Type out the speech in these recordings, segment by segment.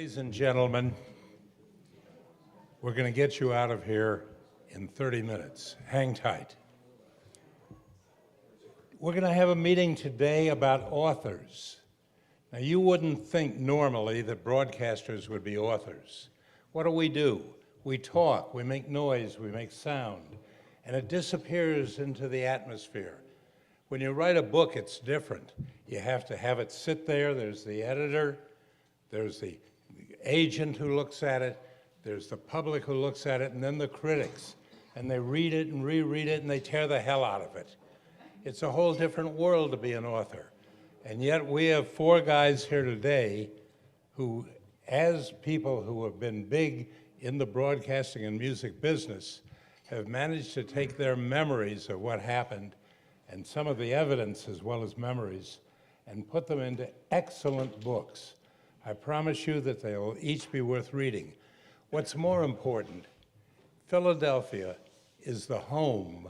Ladies and gentlemen, we're going to get you out of here in 30 minutes. Hang tight. We're going to have a meeting today about authors. Now, you wouldn't think normally that broadcasters would be authors. What do? We talk, we make noise, we make sound, and it disappears into the atmosphere. When you write a book, it's different. You have to have it sit there. There's the editor, there's the agent who looks at it, there's the public who looks at it, and then the critics. And they read it and reread it, and they tear the hell out of it. It's a whole different world to be an author. And yet we have four guys here today who, as people who have been big in the broadcasting and music business, have managed to take their memories of what happened and some of the evidence as well as memories and put them into excellent books. I promise you that they'll each be worth reading. What's more important, Philadelphia is the home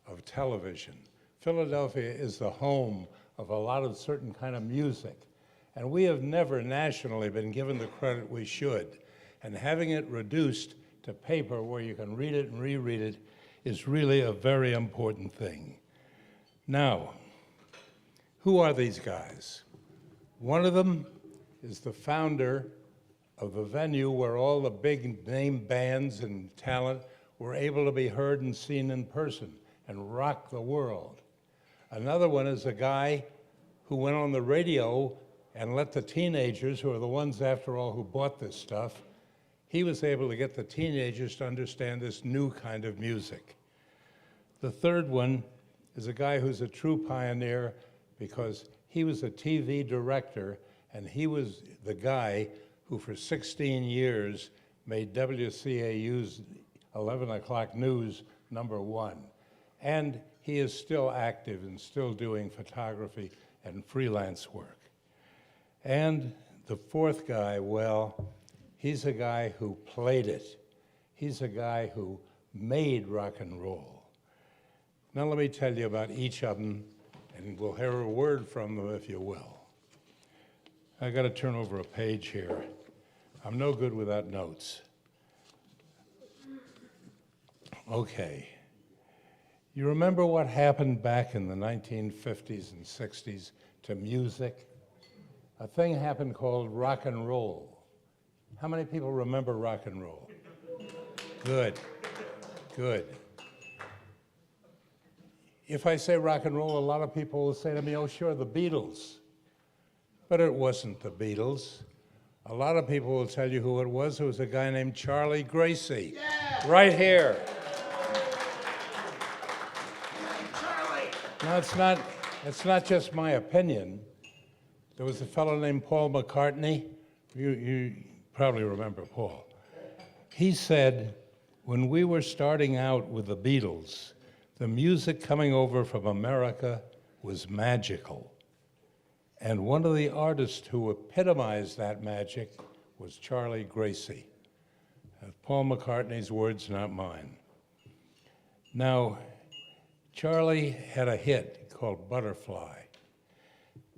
of television. Philadelphia is the home of a lot of certain kind of music. And we have never nationally been given the credit we should. And having it reduced to paper where you can read it and reread it is really a very important thing. Now, who are these guys? One of them is the founder of the venue where all the big name bands and talent were able to be heard and seen in person and rock the world. Another one is a guy who went on the radio and let the teenagers, who are the ones, after all, who bought this stuff, he was able to get the teenagers to understand this new kind of music. The third one is a guy who's a true pioneer because he was a TV director, and he was the guy who for 16 years made WCAU's 11 o'clock news #1. And he is still active and still doing photography and freelance work. And the fourth guy, well, he's a guy who played it. He's a guy who made rock and roll. Now let me tell you about each of them, and we'll hear a word from them, if you will. I got to turn over a page here. I'm no good without notes. Okay. You remember what happened back in the 1950s and 60s to music? A thing happened called rock and roll. How many people remember rock and roll? Good, good. If I say rock and roll, a lot of people will say to me, oh, sure, the Beatles. But it wasn't the Beatles. A lot of people will tell you who it was. It was a guy named Charlie Gracie. Yeah. Right here. Now, it's not just my opinion. There was a fellow named Paul McCartney. You probably remember Paul. He said, when we were starting out with the Beatles, the music coming over from America was magical. And one of the artists who epitomized that magic was Charlie Gracie. Paul McCartney's words, not mine. Now, Charlie had a hit called Butterfly.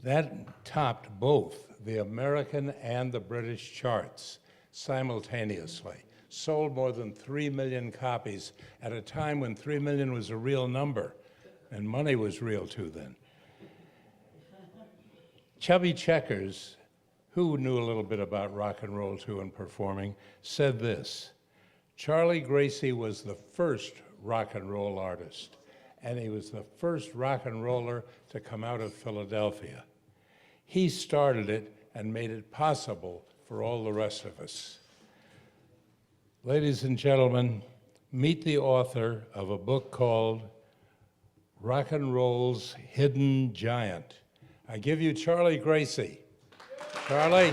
That topped both the American and the British charts simultaneously. Sold more than 3 million copies at a time when 3 million was a real number, and money was real too then. Chubby Checkers, who knew a little bit about rock and roll too and performing, said this: Charlie Gracie was the first rock and roll artist, and he was the first rock and roller to come out of Philadelphia. He started it and made it possible for all the rest of us. Ladies and gentlemen, meet the author of a book called Rock and Roll's Hidden Giant. I give you Charlie Gracie. Charlie.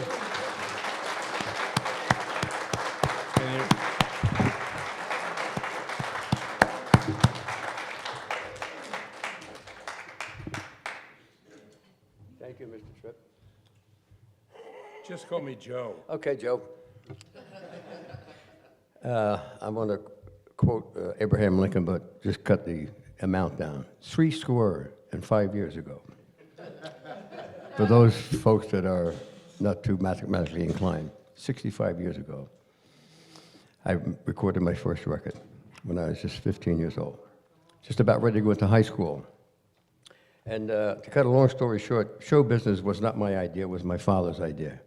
Thank you, Mr. Tripp. Just call me Joe. Okay, Joe. I'm going to quote Abraham Lincoln, but just cut the amount down. 65 years ago. For those folks that are not too mathematically inclined, 65 years ago, I recorded my first record when I was just 15 years old. Just about ready to go into high school. And to cut a long story short, show business was not my idea, it was my father's idea.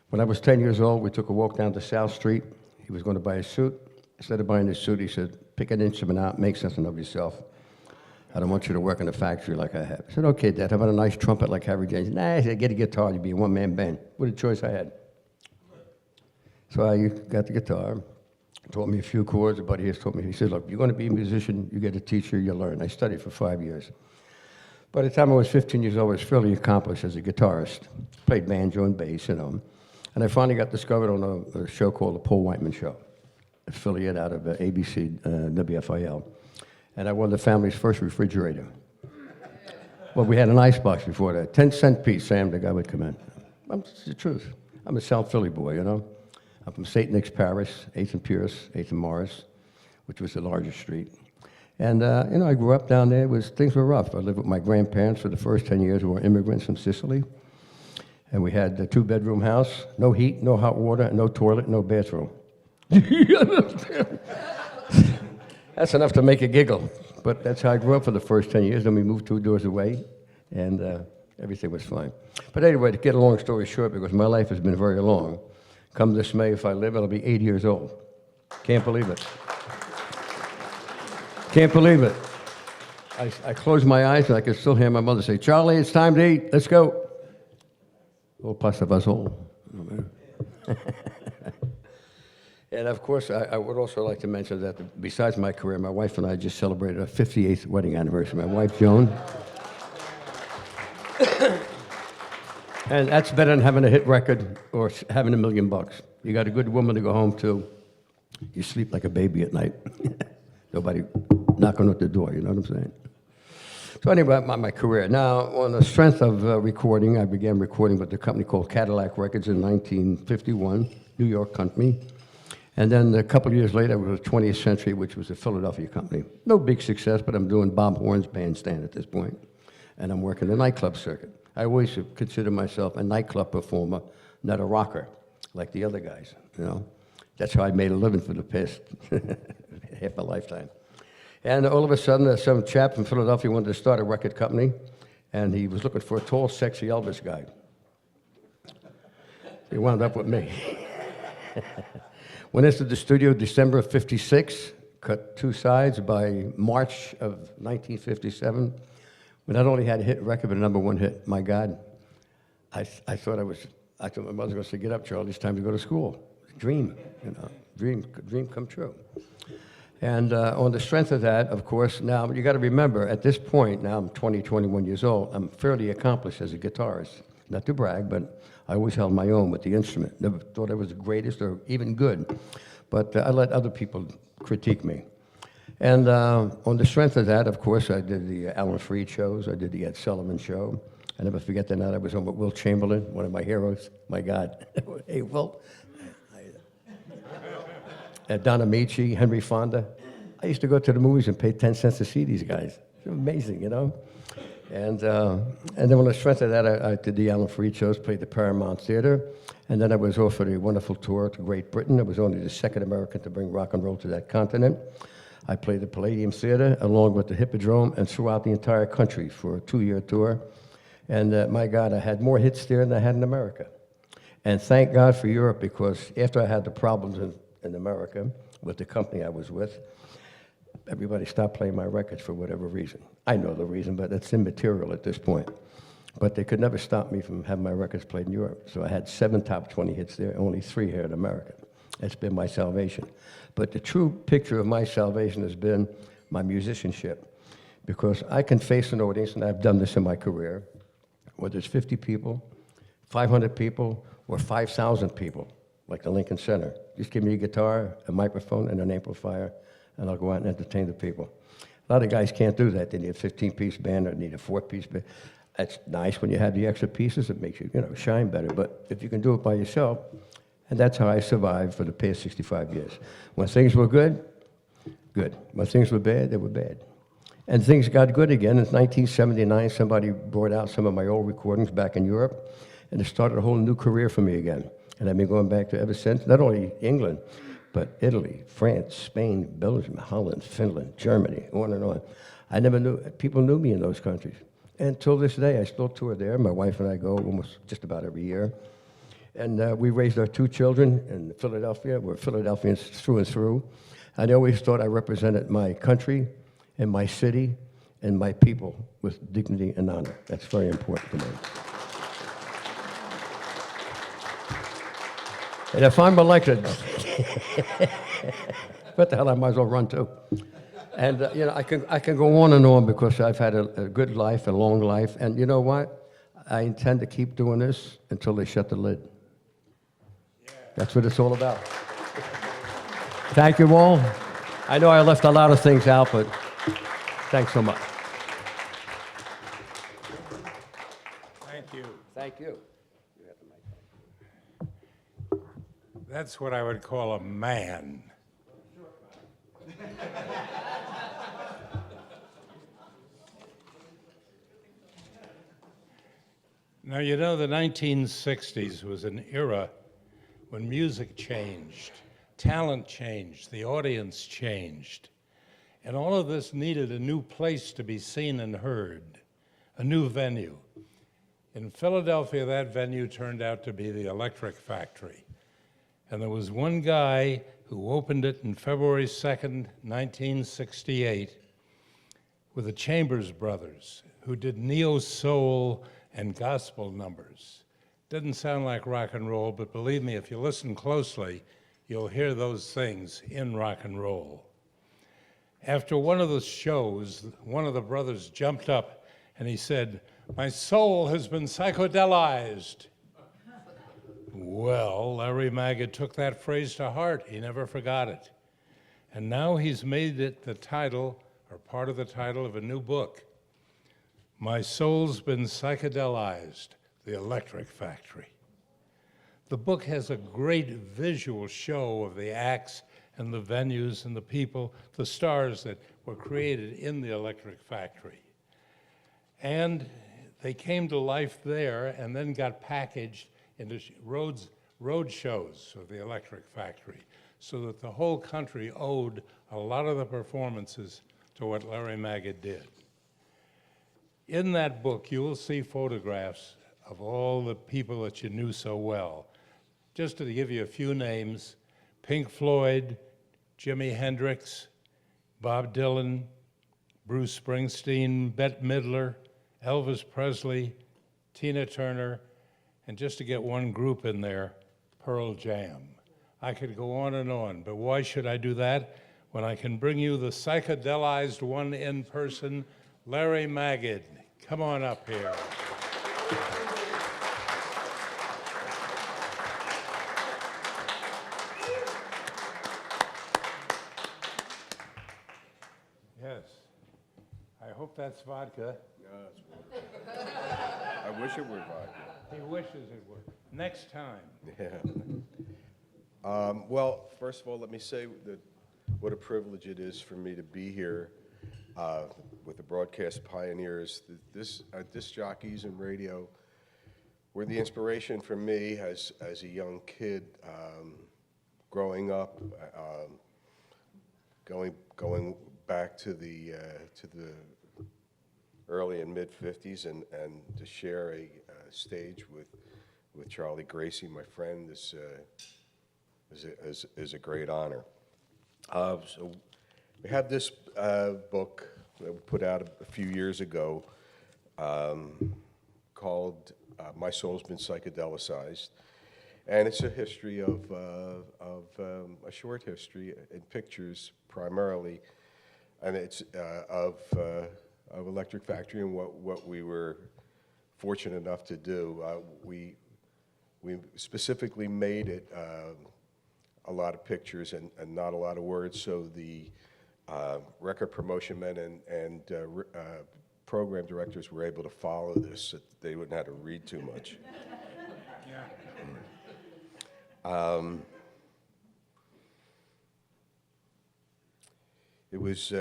When I was 10 years old, we took a walk down to South Street. He was going to buy a suit. Instead of buying a suit, he said, pick an instrument out, make something of yourself. I don't want you to work in a factory like I have. I said, okay, Dad, how about a nice trumpet like Harry James? Nah, I said, get a guitar, you'd be a one-man band. What a choice I had. So I got the guitar, taught me a few chords. A buddy has taught me, he said, look, you're going to be a musician, you get a teacher, you learn. I studied for 5 years. By the time I was 15 years old, I was fairly accomplished as a guitarist. Played banjo and bass, And I finally got discovered on a show called The Paul Whiteman Show, affiliate out of ABC, WFIL. And I won the family's first refrigerator. Well, we had an icebox before that. 10-cent piece, Sam, the guy would come in. It's the truth. I'm a South Philly boy, I'm from St. Nick's Parish, 8th and Pierce, 8th and Morris, which was the largest street. And, I grew up down there. Things were rough. I lived with my grandparents for the first 10 years. We were immigrants from Sicily. And we had a 2-bedroom house, no heat, no hot water, no toilet, no bathroom. That's enough to make a giggle. But that's how I grew up for the first 10 years. Then we moved 2 doors away, and everything was fine. But anyway, to get a long story short, because my life has been very long, come this May, if I live, I'll be 80 years old. Can't believe it. Can't believe it. I close my eyes, and I can still hear my mother say, Charlie, it's time to eat. Let's go. Oh, passa vazol. And of course, I would also like to mention that besides my career, my wife and I just celebrated our 58th wedding anniversary. My wife, Joan. And that's better than having a hit record or having $1 million. You got a good woman to go home to. You sleep like a baby at night. Nobody knocking at the door, you know what I'm saying? So anyway, my career. Now, on the strength of recording, I began recording with a company called Cadillac Records in 1951, New York company. And then a couple of years later, it was 20th Century, which was a Philadelphia company. No big success, but I'm doing Bob Horn's bandstand at this point. And I'm working the nightclub circuit. I always consider myself a nightclub performer, not a rocker, like the other guys, That's how I made a living for the past half my lifetime. And all of a sudden, some chap from Philadelphia wanted to start a record company, and he was looking for a tall, sexy Elvis guy. He wound up with me. Went into the studio December of '56, cut 2 sides. By March of 1957, we not only had a hit record, but a #1 hit. My God, I thought my mother was going to say, get up, Charlie, it's time to go to school. Dream, dream come true. And on the strength of that, of course, now you got to remember, at this point, now I'm 21 years old, I'm fairly accomplished as a guitarist. Not to brag, but I always held my own with the instrument. Never thought I was the greatest or even good, but I let other people critique me. And on the strength of that, of course, I did the Alan Freed shows, I did the Ed Sullivan show. I never forget that night I was on with Will Chamberlain, one of my heroes. My God. Hey, Will. Don Amici, Henry Fonda. I used to go to the movies and pay 10 cents to see these guys. It's amazing, And then on the strength of that, I did the Alan Freed shows, played the Paramount Theater, and then I was offered a wonderful tour to Great Britain. I was only the second American to bring rock and roll to that continent. I played the Palladium Theater along with the Hippodrome and throughout the entire country for a 2-year tour. And my God, I had more hits there than I had in America. And thank God for Europe, because after I had the problems in America with the company I was with, everybody stopped playing my records for whatever reason. I know the reason, but it's immaterial at this point. But they could never stop me from having my records played in Europe. So I had 7 top 20 hits there, only 3 here in America. That's been my salvation. But the true picture of my salvation has been my musicianship. Because I can face an audience, and I've done this in my career, whether it's 50 people, 500 people, or 5,000 people, like the Lincoln Center. Just give me a guitar, a microphone, and an amplifier, and I'll go out and entertain the people. A lot of guys can't do that. They need a 15-piece band or need a 4-piece band. That's nice when you have the extra pieces. It makes you, shine better. But if you can do it by yourself, and that's how I survived for the past 65 years. When things were good, good. When things were bad, they were bad. And things got good again. In 1979, somebody brought out some of my old recordings back in Europe, and it started a whole new career for me again. And I've been going back to ever since, not only England, but Italy, France, Spain, Belgium, Holland, Finland, Germany, on and on. I never knew, people knew me in those countries. And till this day, I still tour there. My wife and I go almost just about every year. And we raised our 2 children in Philadelphia. We're Philadelphians through and through. And I always thought I represented my country and my city and my people with dignity and honor. That's very important to me. And if I'm elected, what the hell, I might as well run too. And you know, I can go on and on because I've had a good life, a long life. And you know what? I intend to keep doing this until they shut the lid. That's what it's all about. Thank you all. I know I left a lot of things out, but thanks so much. Thank you. Thank you. That's what I would call a man. Now, you know, the 1960s was an era when music changed, talent changed, the audience changed, and all of this needed a new place to be seen and heard, a new venue. In Philadelphia, that venue turned out to be the Electric Factory. And there was one guy who opened it on February 2nd, 1968, with the Chambers Brothers, who did neo-soul and gospel numbers. Didn't sound like rock and roll, but believe me, if you listen closely, you'll hear those things in rock and roll. After one of the shows, one of the brothers jumped up and he said, "My soul has been psychedelized." Well, Larry Magid took that phrase to heart. He never forgot it. And now he's made it the title, or part of the title, of a new book. My Soul's Been Psychedelized, The Electric Factory. The book has a great visual show of the acts and the venues and the people, the stars that were created in the Electric Factory. And they came to life there and then got packaged into road shows of the Electric Factory, so that the whole country owed a lot of the performances to what Larry Magid did. In that book, you will see photographs of all the people that you knew so well. Just to give you a few names: Pink Floyd, Jimi Hendrix, Bob Dylan, Bruce Springsteen, Bette Midler, Elvis Presley, Tina Turner, and just to get one group in there, Pearl Jam. I could go on, but why should I do that when I can bring you the psychedelized one in person, Larry Magid. Come on up here. Yes. I hope that's vodka. No, it's water. I wish it were vodka. He wishes it were. Next time. Yeah. Well, first of all, let me say that what a privilege it is for me to be here with the broadcast pioneers. Disc jockeys and radio were the inspiration for me as a young kid, growing up, going back to the early and mid '50s, and to share a stage with Charlie Gracie, my friend, is a great honor. So we have this book that we put out a few years ago called My Soul's Been Psychedelicized, and it's a history of a short history in pictures primarily, and it's of Electric Factory and what we were fortunate enough to do. We specifically made it a lot of pictures and not a lot of words, so the record promotion men and program directors were able to follow this, so they wouldn't have to read too much. It was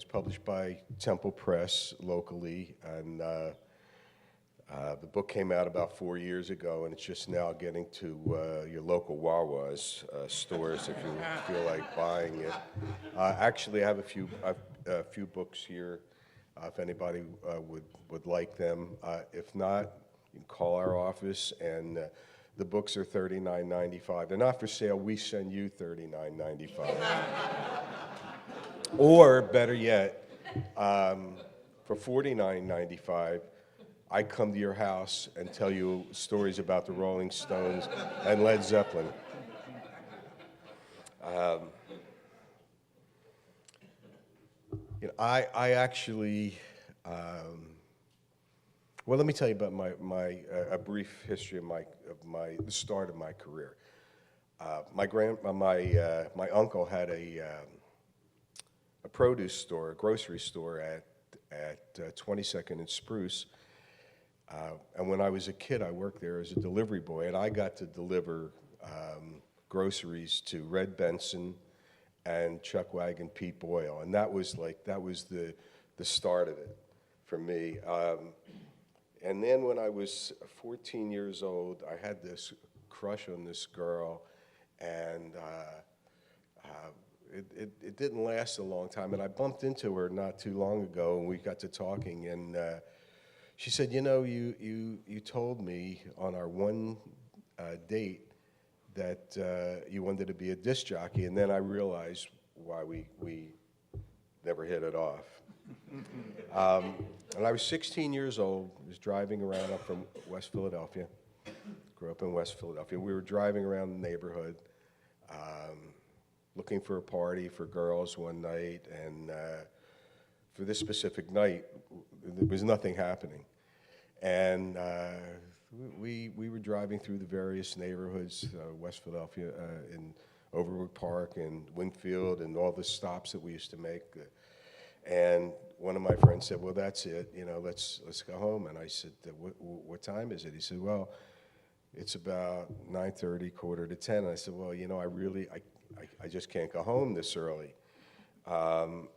published by Temple Press locally, and The book came out about 4 years ago, and it's just now getting to your local Wawa's stores if you feel like buying it. Actually, I have a few books here if anybody would like them. If not, you can call our office, and the books are $39.95. They're not for sale. We send you $39.95. Or better yet, for $49.95. I come to your house and tell you stories about the Rolling Stones and Led Zeppelin. I actually, well, let me tell you about a brief history of the start of my career. My uncle had a produce store, a grocery store at 22nd and Spruce. And when I was a kid, I worked there as a delivery boy, and I got to deliver groceries to Red Benson and Chuck Wagon Pete Boyle, and that was the start of it for me. And then when I was 14 years old, I had this crush on this girl, and it didn't last a long time. And I bumped into her not too long ago, and we got to talking, and she said, you know, you told me on our one date that you wanted to be a disc jockey, and then I realized why we never hit it off. And I was 16 years old, was driving around up from West Philadelphia, grew up in West Philadelphia. We were driving around the neighborhood, looking for a party for girls one night, and for this specific night, there was nothing happening. And we were driving through the various neighborhoods, West Philadelphia, in Overwood Park and Wingfield, and all the stops that we used to make. And one of my friends said, "Well, that's it. You know, let's go home." And I said, "What time is it?" He said, "Well, it's about 9:30, quarter to 10." And I said, "Well, you know, I just can't go home this early." And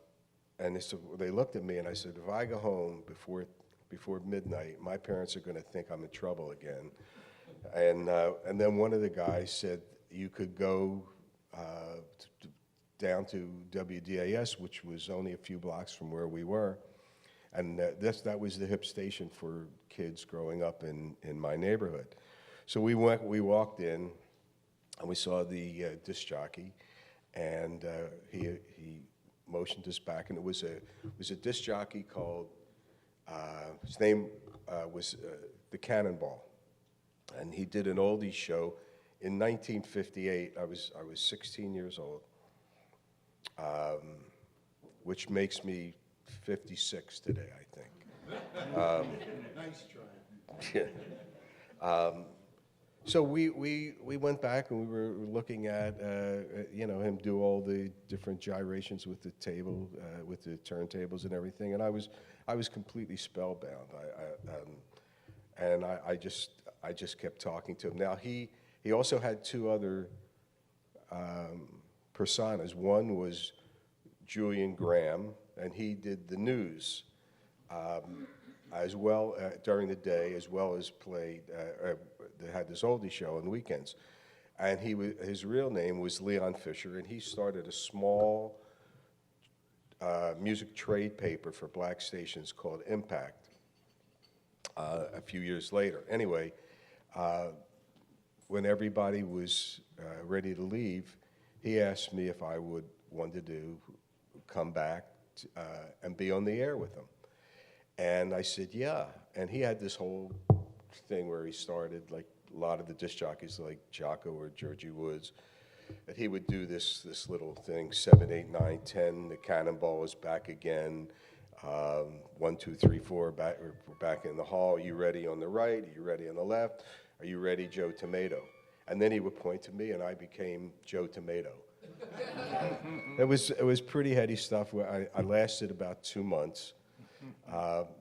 they looked at me, and I said, "If I go home before midnight, my parents are going to think I'm in trouble again." And then one of the guys said, "You could go down to WDAS, which was only a few blocks from where we were." And that was the hip station for kids growing up in my neighborhood. So we walked in, and we saw the disc jockey, and he motioned us back, and it was a disc jockey called, his name was the Cannonball, and he did an oldies show in 1958. I was 16 years old, which makes me 56 today, I think. Nice try. Yeah. So we went back, and we were looking at him do all the different gyrations with the table, with the turntables and everything, and I was completely spellbound. I just kept talking to him. Now he also had two other personas. One was Julian Graham, and he did the news as well during the day, as well as played. They had this oldie show on weekends, and his real name was Leon Fisher, and he started a small music trade paper for black stations called Impact a few years later. Anyway, when everybody was ready to leave, he asked me if I would want to come back and be on the air with him. And I said, yeah. And he had this whole thing where he started, like a lot of the disc jockeys, like Jocko or Georgie Woods, that he would do this little thing, 7, 8, 9, 10, the Cannonball is back again, 1, 2, 3, 4, we're back in the hall. Are you ready on the right? Are you ready on the left? Are you ready, Joe Tomato? And then he would point to me, and I became Joe Tomato. It was pretty heady stuff. I lasted about 2 months.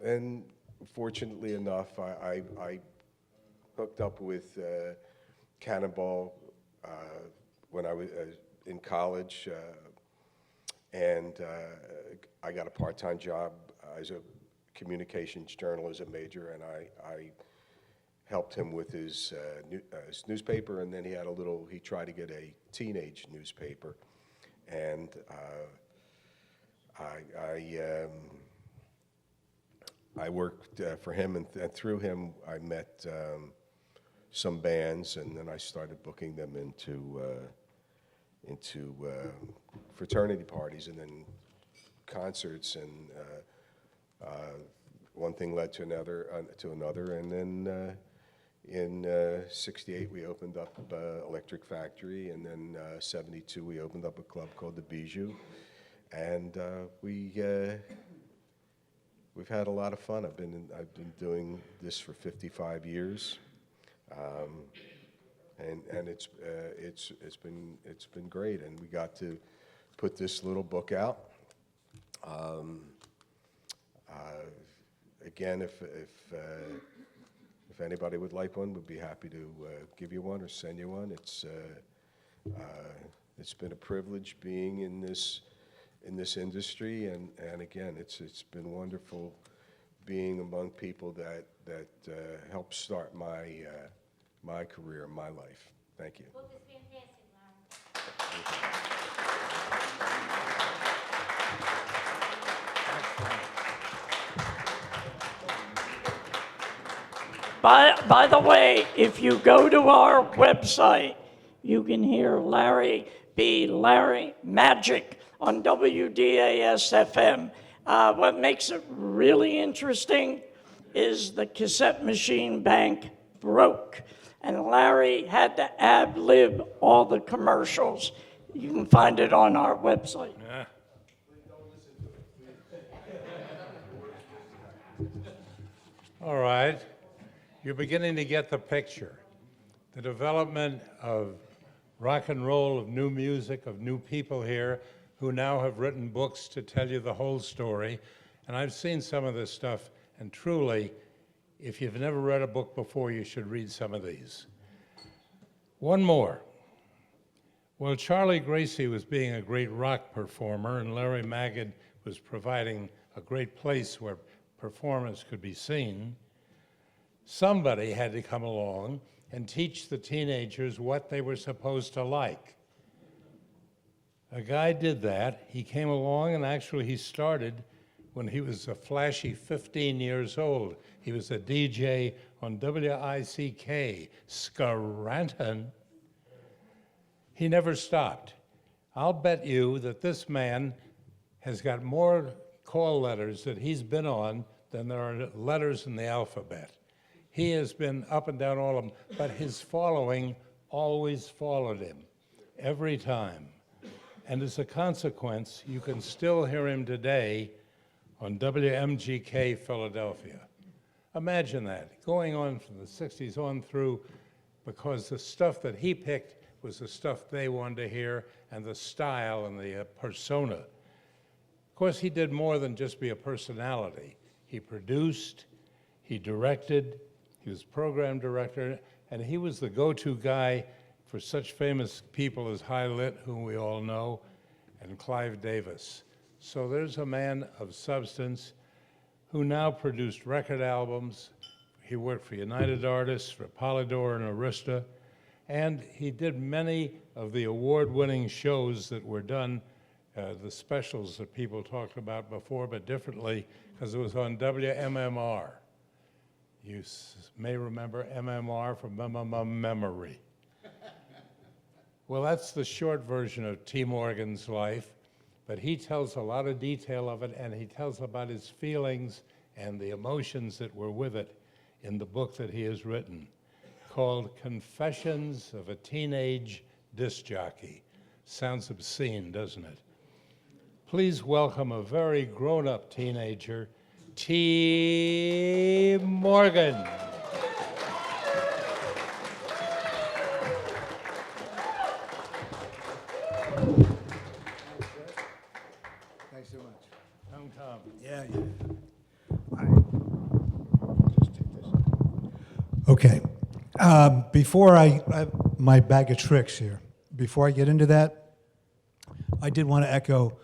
And fortunately enough, I hooked up with Cannonball when I was in college, and I got a part-time job as a communications journalism major, and I helped him with his newspaper, and then he tried to get a teenage newspaper, and I worked for him, and through him I met some bands, and then I started booking them into fraternity parties, and then concerts, and one thing led to another, and then in '68 we opened up Electric Factory, and then '72 we opened up a club called the Bijou, and we've had a lot of fun. I've been doing this for 55 years, and it's been great. And we got to put this little book out. Again, if anybody would like one, we'd be happy to give you one or send you one. It's been a privilege being in this industry, and again, it's been wonderful being among people that helped start my career, my life. Thank you. Book is fantastic, Larry. By the way, if you go to our website, you can hear Larry Magic on WDAS-FM. What makes it really interesting is the cassette machine bank broke, and Larry had to ad-lib all the commercials. You can find it on our website. Yeah. All right. You're beginning to get the picture. The development of rock and roll, of new music, of new people here who now have written books to tell you the whole story. And I've seen some of this stuff, and truly, if you've never read a book before, you should read some of these. One more. Well, Charlie Gracie was being a great rock performer, and Larry Magid was providing a great place where performance could be seen. Somebody had to come along and teach the teenagers what they were supposed to like. A guy did that. He came along, and actually he started when he was a flashy 15 years old. He was a DJ on WICK, Scranton. He never stopped. I'll bet you that this man has got more call letters that he's been on than there are letters in the alphabet. He has been up and down all of them, but his following always followed him, every time. And as a consequence, you can still hear him today on WMGK Philadelphia. Imagine that, going on from the 60s on through, because the stuff that he picked was the stuff they wanted to hear, and the style and the persona. Of course, he did more than just be a personality. He produced, he directed, he was program director, and he was the go-to guy for such famous people as High Lit, whom we all know, and Clive Davis. So there's a man of substance who now produced record albums. He worked for United Artists, for Polydor and Arista, and he did many of the award-winning shows that were done, the specials that people talked about before, but differently, because it was on WMMR. You may remember MMR from Memory. Well, that's the short version of T. Morgan's life, but he tells a lot of detail of it, and he tells about his feelings and the emotions that were with it in the book that he has written, called Confessions of a Teenage Disc Jockey. Sounds obscene, doesn't it? Please welcome a very grown-up teenager, T. Morgan. Thanks so much. Tom. Yeah. Just take this. Okay. Before my bag of tricks here, before I get into that, I did want to echo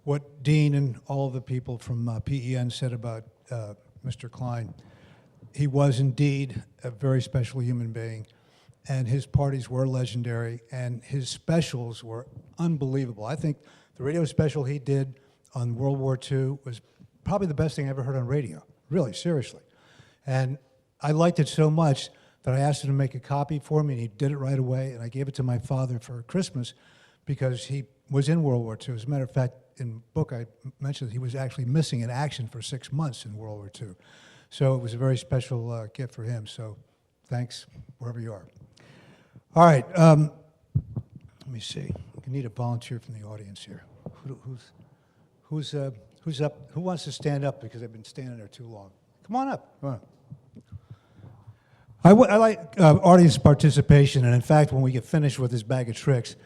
what Dean and all the people from PEN said about Mr. Klein. He was indeed a very special human being, and his parties were legendary, and his specials were unbelievable. I think the radio special he did on World War II was probably the best thing I ever heard on radio, really, seriously. And I liked it so much that I asked him to make a copy for me, and he did it right away, and I gave it to my father for Christmas because he was in World War II. As a matter of fact, in the book I mentioned that he was actually missing in action for 6 months in World War II. So it was a very special gift for him, so thanks, wherever you are. All right, let me see. We need a volunteer from the audience here. Who's up? Who wants to stand up because I've been standing there too long? Come on up. Come on. I like audience participation, and in fact, when we get finished with this bag of tricks,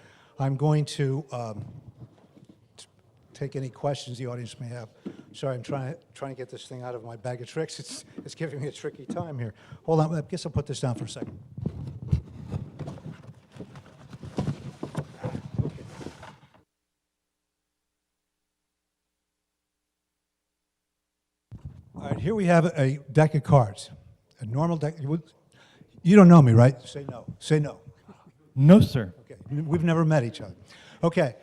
I'm going to take any questions the audience may have. Sorry, I'm trying to get this thing out of my bag of tricks. It's giving me a tricky time here. Hold on, I guess I'll put this down for a second. All right, here we have a deck of cards, a normal deck. You don't know me, right? Say no. Say no. No, sir. Okay, we've never met each other. Okay,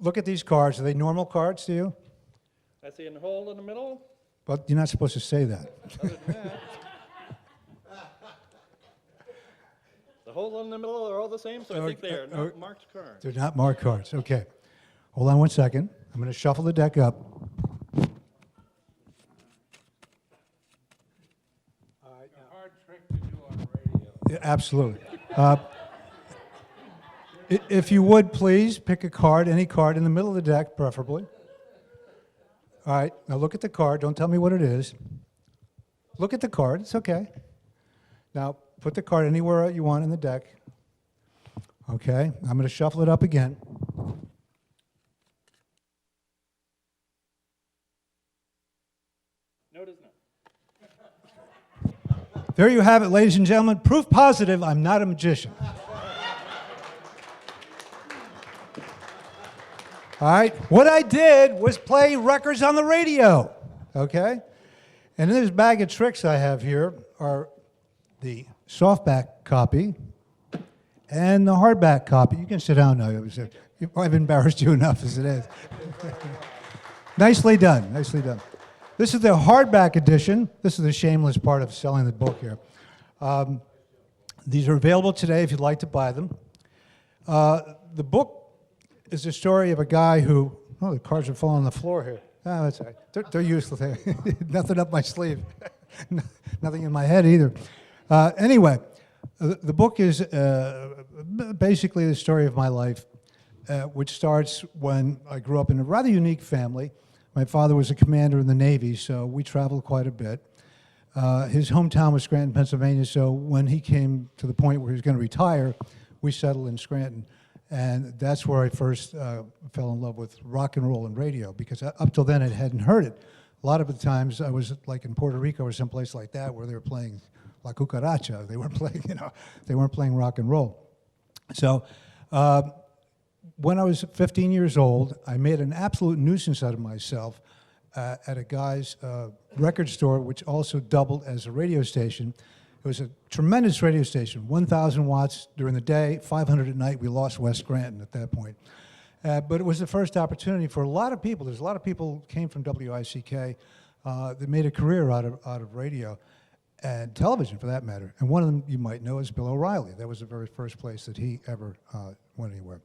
look at these cards. Are they normal cards to you? I see a hole in the middle. But you're not supposed to say that. Other than that, the holes in the middle are all the same, so I think they are not marked cards. They're not marked cards. Okay. Hold on one second. I'm going to shuffle the deck up. A hard trick to do on radio. Yeah, absolutely. If you would, please pick a card, any card in the middle of the deck, preferably. All right, now look at the card. Don't tell me what it is. Look at the card. It's okay. Now, put the card anywhere you want in the deck. Okay, I'm going to shuffle it up again. No, it is not. There you have it, ladies and gentlemen. Proof positive I'm not a magician. All right, what I did was play records on the radio, okay? And in this bag of tricks I have here are the softback copy and the hardback copy. You can sit down now. I've embarrassed you enough as it is. Nicely done, nicely done. This is the hardback edition. This is the shameless part of selling the book here. These are available today if you'd like to buy them. The book is the story of a guy who, oh, the cards are falling on the floor here. Oh, that's all right. They're useless. Nothing up my sleeve. Nothing in my head either. Anyway, the book is basically the story of my life, which starts when I grew up in a rather unique family. My father was a commander in the Navy, so we traveled quite a bit. His hometown was Scranton, Pennsylvania, so when he came to the point where he was going to retire, we settled in Scranton. And that's where I first fell in love with rock and roll and radio, because up till then I hadn't heard it. A lot of the times I was like in Puerto Rico or someplace like that where they were playing La Cucaracha. They weren't playing, they weren't playing rock and roll. So when I was 15 years old, I made an absolute nuisance out of myself at a guy's record store, which also doubled as a radio station. It was a tremendous radio station, 1,000 watts during the day, 500 at night. We lost West Scranton at that point. But it was the first opportunity for a lot of people. There's a lot of people who came from WICK that made a career out of radio and television, for that matter. And one of them you might know is Bill O'Reilly. That was the very first place that he ever went anywhere.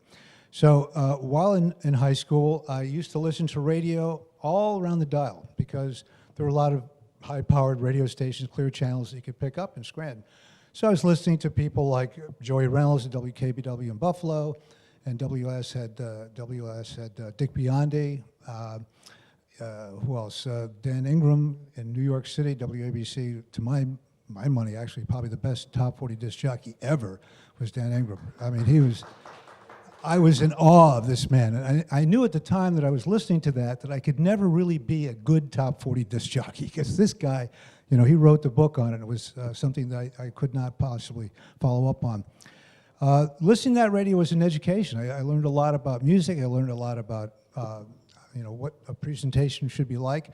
So while in high school, I used to listen to radio all around the dial because there were a lot of high-powered radio stations, clear channels that you could pick up in Scranton. So I was listening to people like Joey Reynolds at WKBW in Buffalo, and WS had Dick Biondi. Who else? Dan Ingram in New York City, WABC. To my money, actually, probably the best top 40 disc jockey ever was Dan Ingram. I mean, I was in awe of this man. And I knew at the time that I was listening to that I could never really be a good top 40 disc jockey, because this guy, he wrote the book on it. It was something that I could not possibly follow up on. Listening to that radio was an education. I learned a lot about music. I learned a lot about what a presentation should be like.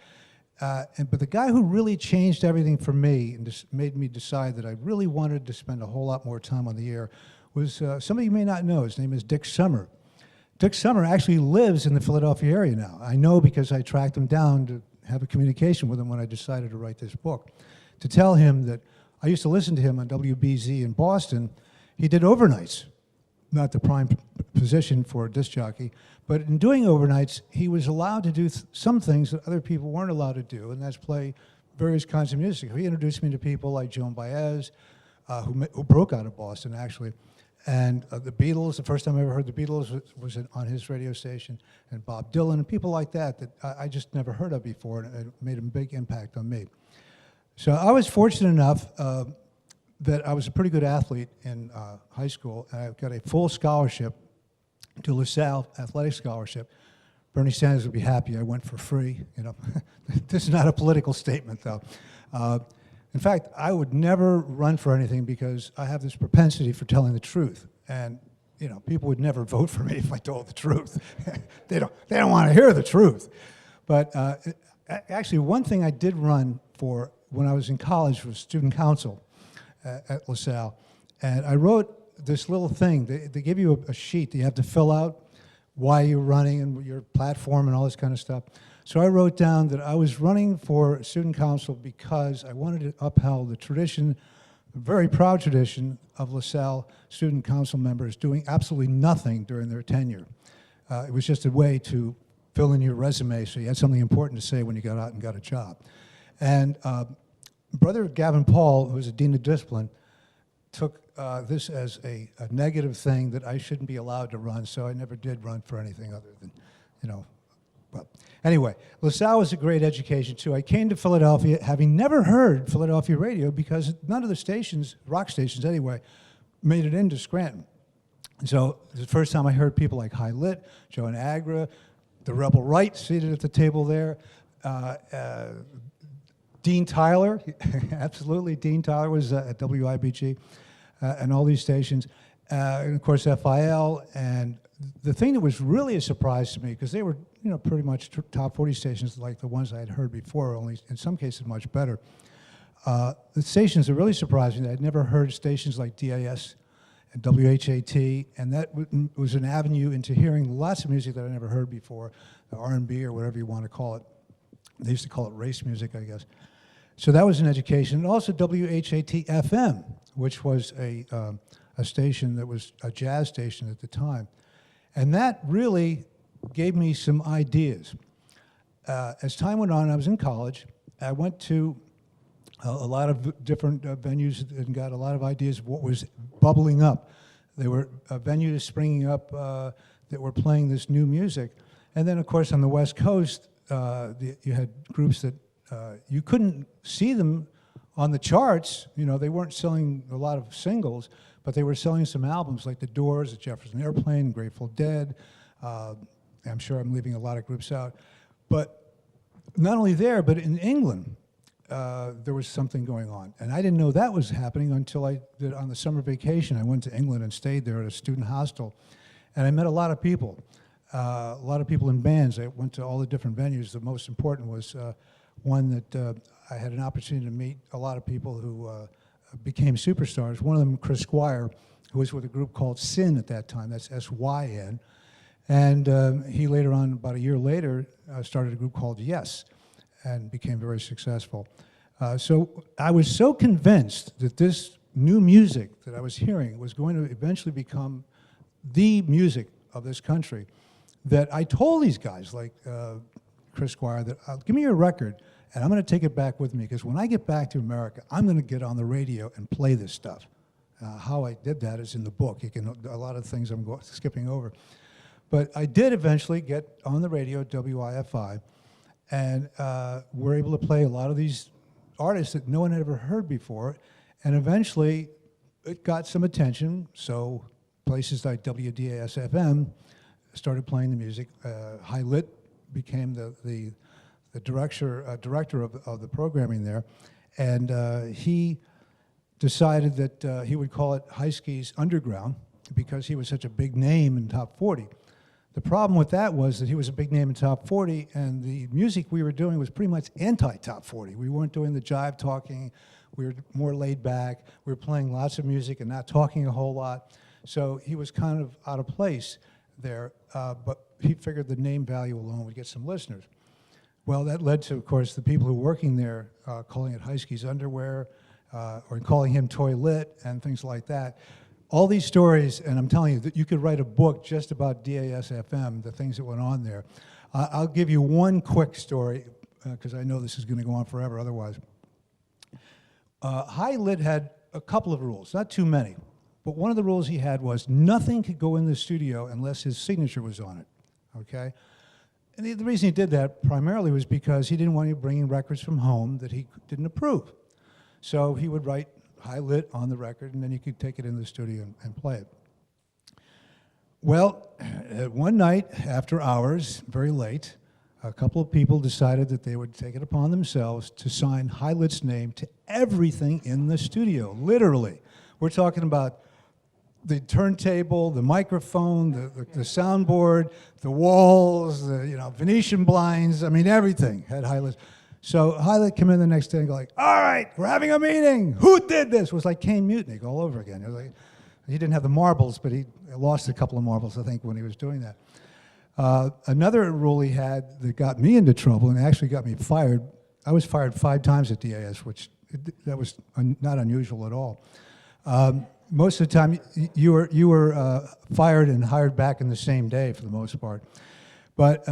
But the guy who really changed everything for me and just made me decide that I really wanted to spend a whole lot more time on the air was somebody you may not know. His name is Dick Summer. Dick Summer actually lives in the Philadelphia area now. I know because I tracked him down to have a communication with him when I decided to write this book, to tell him that I used to listen to him on WBZ in Boston. He did overnights, not the prime position for a disc jockey, but in doing overnights, he was allowed to do some things that other people weren't allowed to do, and that's play various kinds of music. He introduced me to people like Joan Baez, who broke out of Boston, actually, and the Beatles. The first time I ever heard the Beatles was on his radio station, and Bob Dylan, and people like that I just never heard of before, and it made a big impact on me. So I was fortunate enough that I was a pretty good athlete in high school, and I got a full scholarship to LaSalle athletic scholarship. Bernie Sanders would be happy I went for free. You know, this is not a political statement, though. In fact, I would never run for anything because I have this propensity for telling the truth, and you know, people would never vote for me if I told the truth. They don't want to hear the truth. But actually, one thing I did run for when I was in college was student council at LaSalle, and I wrote this little thing. They give you a sheet that you have to fill out why you're running and your platform and all this kind of stuff. So I wrote down that I was running for student council because I wanted to uphold the tradition, a very proud tradition, of LaSalle student council members doing absolutely nothing during their tenure. It was just a way to fill in your resume so you had something important to say when you got out and got a job. And Brother Gavin Paul, who was a dean of discipline, took this as a negative thing that I shouldn't be allowed to run, so I never did run for anything other than, you know, well, anyway, LaSalle was a great education, too. I came to Philadelphia having never heard Philadelphia radio because none of the stations, rock stations anyway, made it into Scranton. So the first time I heard people like High Lit, Joe and Agra, the Rebel Right seated at the table there, Dean Tyler, absolutely, Dean Tyler was at WIBG, and all these stations, and of course FIL, and the thing that was really a surprise to me, because they were, you know, pretty much top 40 stations like the ones I had heard before, only in some cases much better. The stations that really surprised me, I'd never heard stations like DIS and WHAT, and that was an avenue into hearing lots of music that I never heard before, R&B or whatever you want to call it. They used to call it race music, I guess. So that was an education. And also WHAT-FM, which was a station that was a jazz station at the time. And that really gave me some ideas. As time went on, I was in college. I went to a lot of different venues and got a lot of ideas of what was bubbling up. There were venues springing up that were playing this new music. And then, of course, on the West Coast, you had groups that you couldn't see them on the charts. You know, they weren't selling a lot of singles, but they were selling some albums like The Doors, The Jefferson Airplane, Grateful Dead. I'm sure I'm leaving a lot of groups out. But not only there, but in England, there was something going on. And I didn't know that was happening until I did on the summer vacation. I went to England and stayed there at a student hostel. And I met a lot of people in bands. I went to all the different venues. The most important was one that I had an opportunity to meet a lot of people who became superstars. One of them, Chris Squire, who was with a group called Sin at that time. That's S-Y-N. And he later on, about a year later, started a group called Yes and became very successful. So I was so convinced that this new music that I was hearing was going to eventually become the music of this country that I told these guys, like Chris Squire, that give me your record and I'm going to take it back with me, because when I get back to America, I'm going to get on the radio and play this stuff. How I did that is in the book. A lot of things I'm skipping over. But I did eventually get on the radio, WIFI, and were able to play a lot of these artists that no one had ever heard before. And eventually, it got some attention. So places like WDAS-FM started playing the music. High Lit became the director of the programming there. And he decided that he would call it High Skis Underground because he was such a big name in Top 40. The problem with that was that he was a big name in top 40, and the music we were doing was pretty much anti-top 40. We weren't doing the jive talking. We were more laid back. We were playing lots of music and not talking a whole lot. So he was kind of out of place there, but he figured the name value alone would get some listeners. Well, that led to, of course, the people who were working there calling it Heiski's underwear, or calling him Toy Lit and things like that. All these stories, and I'm telling you that you could write a book just about DAS-FM, the things that went on there. I'll give you one quick story, because I know this is going to go on forever otherwise. High Lit had a couple of rules, not too many, but one of the rules he had was nothing could go in the studio unless his signature was on it, okay? And the reason he did that primarily was because he didn't want you bringing records from home that he didn't approve. So he would write High Lit on the record, and then you could take it in the studio and play it. Well, one night after hours, very late, a couple of people decided that they would take it upon themselves to sign High Lit's name to everything in the studio, literally. We're talking about the turntable, the microphone, the soundboard, the walls, the Venetian blinds, I mean, everything had High Lit. So High Lit came in the next day and go like, all right, we're having a meeting. Who did this? It was like Kane Mutiny all over again. It was like, he didn't have the marbles, but he lost a couple of marbles, I think, when he was doing that. Another rule he had that got me into trouble and actually got me fired, I was fired 5 times at DAS, which that was not unusual at all. Most of the time, you were fired and hired back in the same day for the most part. But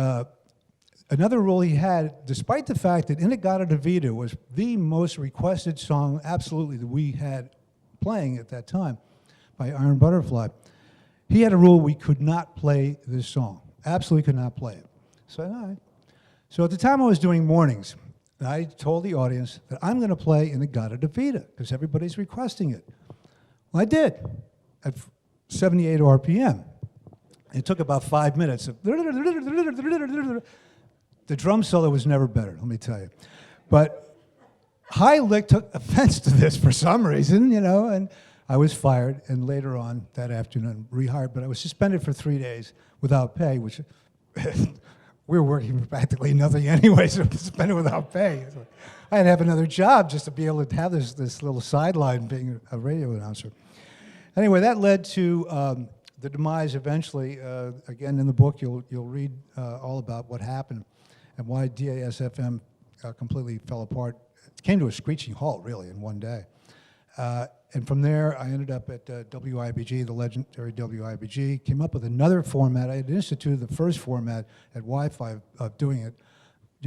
another rule he had, despite the fact that Inagata Vita was the most requested song, absolutely, that we had playing at that time by Iron Butterfly, he had a rule we could not play this song. Absolutely could not play it. So, all right. So at the time I was doing mornings, I told the audience that I'm going to play Inagata Vita because everybody's requesting it. Well, I did at 78 RPM. It took about 5 minutes. The drum solo was never better, let me tell you. But High Lit took offense to this for some reason, and I was fired, and later on that afternoon rehired, but I was suspended for 3 days without pay, which we were working for practically nothing anyway, so suspended without pay. I had to have another job just to be able to have this little sideline being a radio announcer. Anyway, that led to the demise eventually. Again, in the book, you'll read all about what happened and why DAS-FM completely fell apart. It came to a screeching halt, really, in one day. And from there, I ended up at WIBG, the legendary WIBG, came up with another format. I had instituted the first format at Wi-Fi of doing it,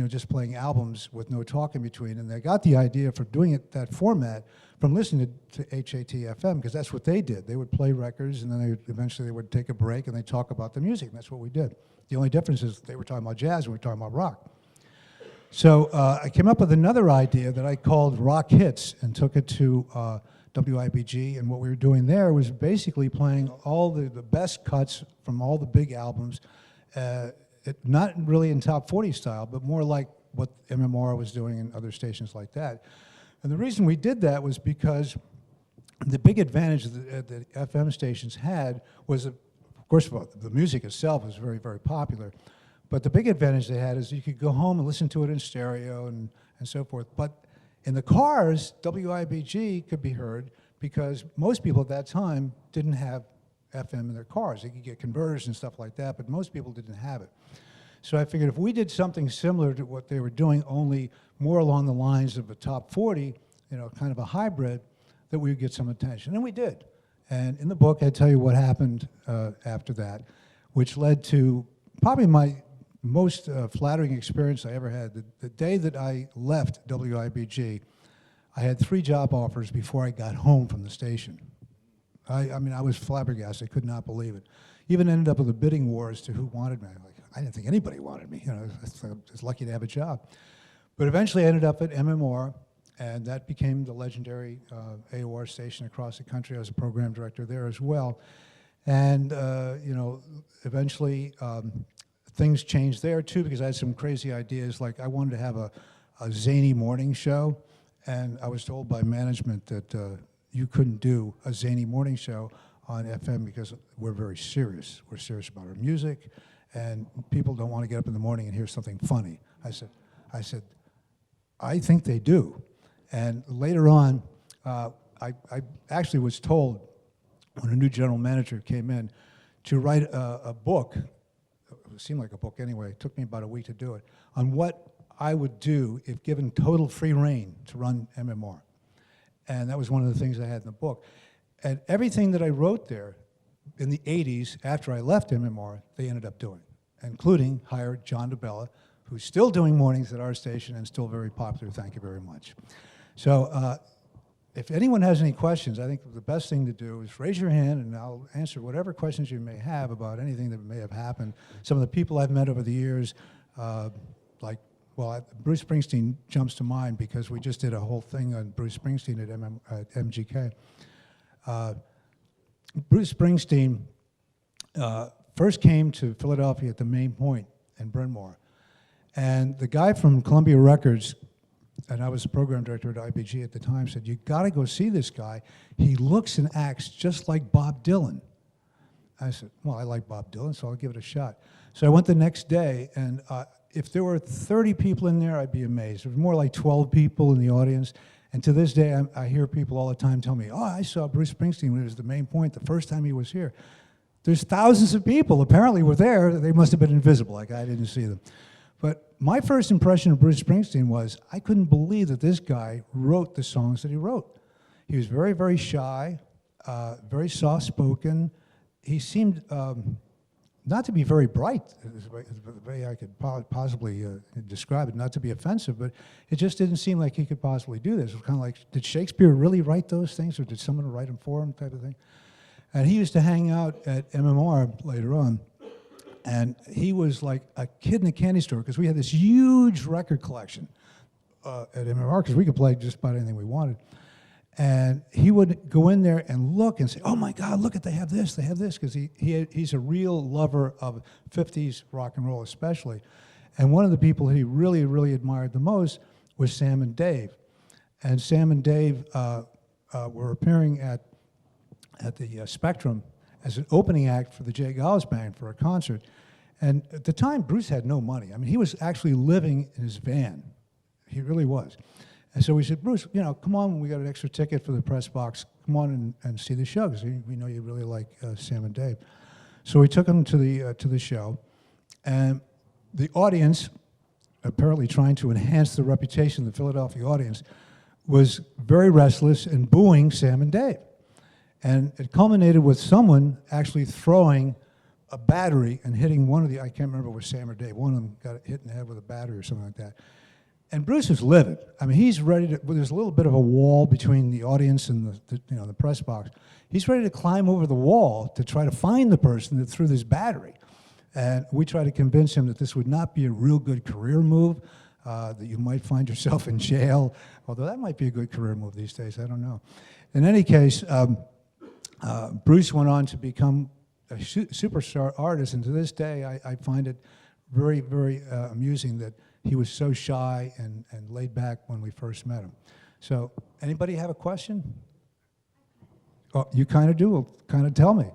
just playing albums with no talk in between. And I got the idea for doing it that format from listening to HAT-FM, because that's what they did. They would play records, and then eventually they would take a break, and they'd talk about the music, and that's what we did. The only difference is they were talking about jazz, and we were talking about rock. So I came up with another idea that I called Rock Hits and took it to WIBG, and what we were doing there was basically playing all the best cuts from all the big albums, not really in top 40 style, but more like what MMR was doing and other stations like that. And the reason we did that was because the big advantage that the FM stations had was, of course, the music itself was very, very popular. But the big advantage they had is you could go home and listen to it in stereo and so forth. But in the cars, WIBG could be heard because most people at that time didn't have FM in their cars. They could get converters and stuff like that, but most people didn't have it. So I figured if we did something similar to what they were doing, only more along the lines of a top 40, kind of a hybrid, that we would get some attention. And we did. And in the book, I tell you what happened after that, which led to probably my most flattering experience I ever had. The day that I left WIBG, I had 3 job offers before I got home from the station. I mean, I was flabbergasted. I could not believe it. Even ended up with a bidding war as to who wanted me. I didn't think anybody wanted me. I was lucky to have a job. But eventually I ended up at MMR, and that became the legendary AOR station across the country. I was a program director there as well. And, eventually things changed there too, because I had some crazy ideas. Like I wanted to have a zany morning show, and I was told by management that you couldn't do a zany morning show on FM because we're very serious. We're serious about our music, and people don't want to get up in the morning and hear something funny. I said, I think they do. And later on, I actually was told when a new general manager came in to write a book. It seemed like a book anyway. It took me about a week to do it, on what I would do if given total free rein to run MMR. And that was one of the things I had in the book. And everything that I wrote there in the 80s, after I left MMR, they ended up doing, including hire John DeBella, who's still doing mornings at our station and still very popular. Thank you very much. So if anyone has any questions, I think the best thing to do is raise your hand and I'll answer whatever questions you may have about anything that may have happened. Some of the people I've met over the years, Bruce Springsteen jumps to mind because we just did a whole thing on Bruce Springsteen at MGK. Bruce Springsteen first came to Philadelphia at the Main Point in Bryn Mawr. And the guy from Columbia Records, and I was the program director at IBG at the time, said, you gotta go see this guy. He looks and acts just like Bob Dylan. I said, well, I like Bob Dylan, so I'll give it a shot. So I went the next day, and if there were 30 people in there, I'd be amazed. There was more like 12 people in the audience. And to this day, I hear people all the time tell me, oh, I saw Bruce Springsteen when it was the Main Point the first time he was here. There's thousands of people apparently were there. They must have been invisible, like I didn't see them. But my first impression of Bruce Springsteen was I couldn't believe that this guy wrote the songs that he wrote. He was very, very shy, very soft-spoken. He seemed not to be very bright, is the way I could possibly describe it, not to be offensive, but it just didn't seem like he could possibly do this. It was kind of like, did Shakespeare really write those things, or did someone write them for him, type of thing? And he used to hang out at MMR later on, and he was like a kid in a candy store, because we had this huge record collection at MMR, because we could play just about anything we wanted. And he would go in there and look and say, oh my God, look at, they have this, because he's a real lover of 50s rock and roll especially. And one of the people he really, really admired the most was Sam and Dave. And Sam and Dave were appearing at the Spectrum as an opening act for the Jay Gallis Band for a concert. And at the time, Bruce had no money. I mean, he was actually living in his van. He really was. And so we said, Bruce, you know, come on, we got an extra ticket for the press box. Come on and see the show, because we know you really like Sam and Dave. So we took him to the show, and the audience, apparently trying to enhance the reputation of the Philadelphia audience, was very restless and booing Sam and Dave. And it culminated with someone actually throwing a battery and hitting one of the, I can't remember if it was Sam or Dave, one of them got hit in the head with a battery or something like that. And Bruce is livid. I mean, he's ready to, well, there's a little bit of a wall between the audience and the press box. He's ready to climb over the wall to try to find the person that threw this battery. And we try to convince him that this would not be a real good career move, that you might find yourself in jail, although that might be a good career move these days, I don't know. In any case, Bruce went on to become a superstar artist, and to this day, I find it very, very amusing that he was so shy and laid back when we first met him. So, anybody have a question? Oh, you kind of do. Well, kind of tell me.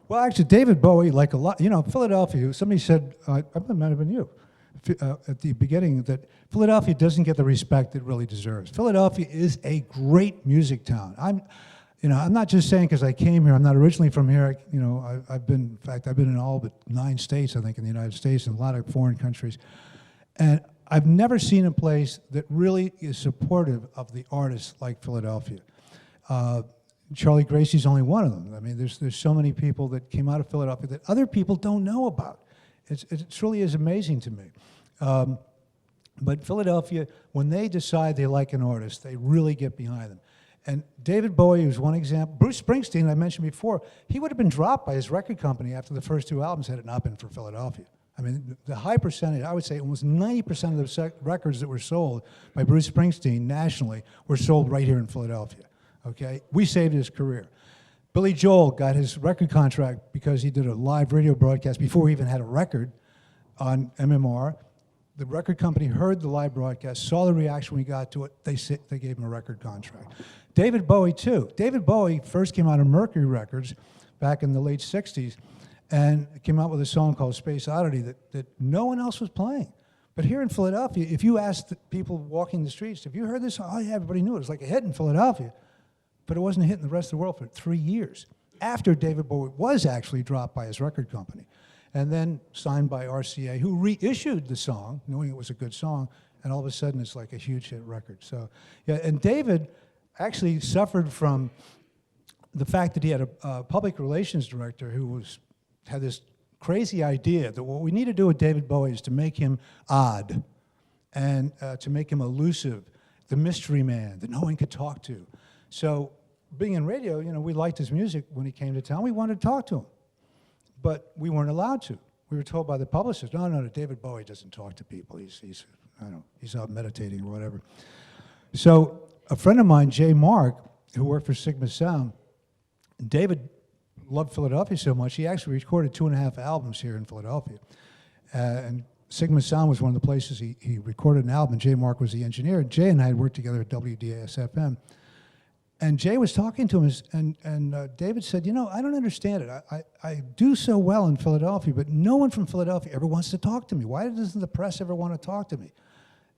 Well, actually, David Bowie, like a lot, you know, Philadelphia, somebody said, it might have been you, at the beginning, that Philadelphia doesn't get the respect it really deserves. Philadelphia is a great music town. I'm not just saying because I came here, I'm not originally from here, I've been in all but 9 states, I think, in the United States, and a lot of foreign countries. And I've never seen a place that really is supportive of the artists like Philadelphia. Charlie Gracie's only one of them. I mean, there's so many people that came out of Philadelphia that other people don't know about. It truly is amazing to me. But Philadelphia, when they decide they like an artist, they really get behind them. And David Bowie was one example. Bruce Springsteen, I mentioned before, he would have been dropped by his record company after the first 2 albums had it not been for Philadelphia. I mean, the high percentage, I would say almost 90% of the records that were sold by Bruce Springsteen nationally were sold right here in Philadelphia. Okay, we saved his career. Billy Joel got his record contract because he did a live radio broadcast before he even had a record on MMR. The record company heard the live broadcast, saw the reaction we got to it, they gave him a record contract. David Bowie, too. David Bowie first came out on Mercury Records back in the late 60s and came out with a song called Space Oddity that no one else was playing. But here in Philadelphia, if you asked the people walking the streets, have you heard this song? Oh, yeah, everybody knew it. It was like a hit in Philadelphia. But it wasn't a hit in the rest of the world for 3 years, after David Bowie was actually dropped by his record company. And then signed by RCA, who reissued the song, knowing it was a good song, and all of a sudden it's like a huge hit record. So, yeah, and David actually suffered from the fact that he had a public relations director who had this crazy idea that what we need to do with David Bowie is to make him odd and to make him elusive, the mystery man that no one could talk to. So being in radio, we liked his music when he came to town. We wanted to talk to him, but we weren't allowed to. We were told by the publicist, no, David Bowie doesn't talk to people. He's I don't know, he's out meditating or whatever. So a friend of mine, Jay Mark, who worked for Sigma Sound, David loved Philadelphia so much, he actually recorded 2.5 albums here in Philadelphia. And Sigma Sound was one of the places he recorded an album, and Jay Mark was the engineer. Jay and I had worked together at WDAS-FM. And Jay was talking to him, and David said, I don't understand it. I do so well in Philadelphia, but no one from Philadelphia ever wants to talk to me. Why doesn't the press ever want to talk to me?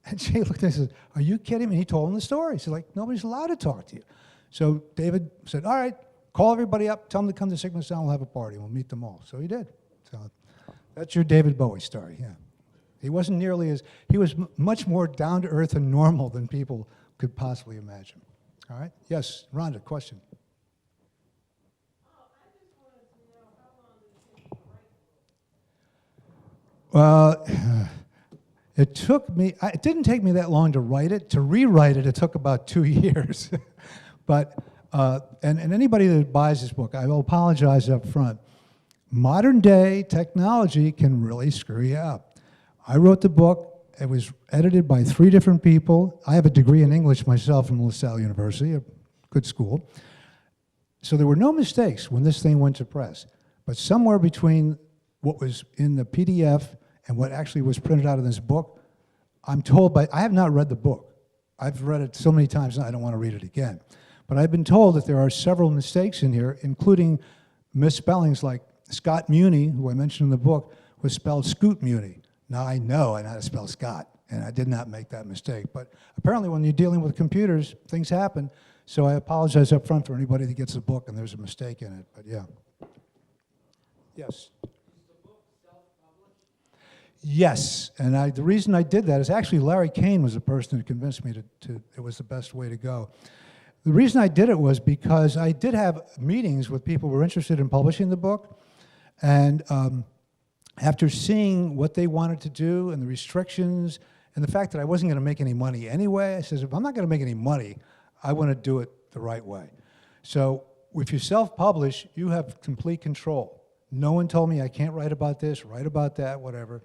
And Jay looked at him and said, are you kidding me? And he told him the story. He said, nobody's allowed to talk to you. So David said, all right, call everybody up, tell them to come to Sigma Sound, we'll have a party, we'll meet them all. So he did. So that's your David Bowie story, yeah. He wasn't nearly he was much more down to earth and normal than people could possibly imagine. All right? Yes, Rhonda, question. Well, it didn't take me that long to write it. To rewrite it, it took about 2 years. But, and anybody that buys this book, I will apologize up front. Modern day technology can really screw you up. I wrote the book. It was edited by 3 different people. I have a degree in English myself from LaSalle University, a good school. So there were no mistakes when this thing went to press. But somewhere between what was in the PDF and what actually was printed out of this book, I'm told I have not read the book. I've read it so many times now I don't want to read it again. But I've been told that there are several mistakes in here, including misspellings like Scott Muni, who I mentioned in the book, was spelled Scoot Muni. Now, I know how to spell Scott, and I did not make that mistake. But apparently when you're dealing with computers, things happen. So I apologize up front for anybody that gets the book and there's a mistake in it. But yeah. Yes? Is the book self-published? Yes. And the reason I did that is actually Larry Kane was the person who convinced me it was the best way to go. The reason I did it was because I did have meetings with people who were interested in publishing the book. And after seeing what they wanted to do and the restrictions and the fact that I wasn't going to make any money anyway, I said, if I'm not going to make any money, I want to do it the right way. So if you self-publish, you have complete control. No one told me I can't write about this, write about that, whatever.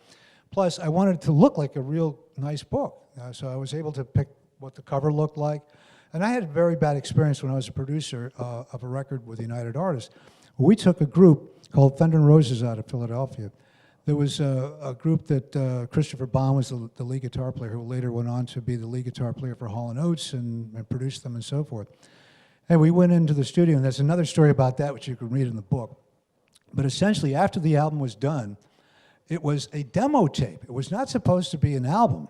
Plus, I wanted it to look like a real nice book. So I was able to pick what the cover looked like. And I had a very bad experience when I was a producer of a record with United Artists. We took a group called Thunder and Roses out of Philadelphia. There was a group that Christopher Bond was the lead guitar player, who later went on to be the lead guitar player for Hall & Oates and produced them and so forth. And we went into the studio, and there's another story about that which you can read in the book. But essentially, after the album was done, it was a demo tape. It was not supposed to be an album.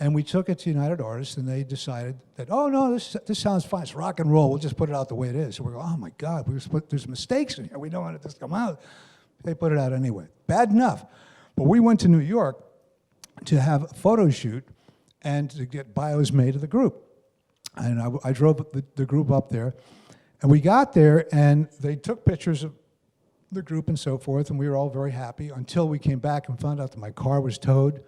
And we took it to United Artists, and they decided that, oh, no, this sounds fine. It's rock and roll. We'll just put it out the way it is. So we're going, oh, my God, there's mistakes in here. We don't want it to come out. They put it out anyway. Bad enough. But we went to New York to have a photo shoot and to get bios made of the group. And I drove the group up there. And we got there, and they took pictures of the group and so forth, and we were all very happy until we came back and found out that my car was towed.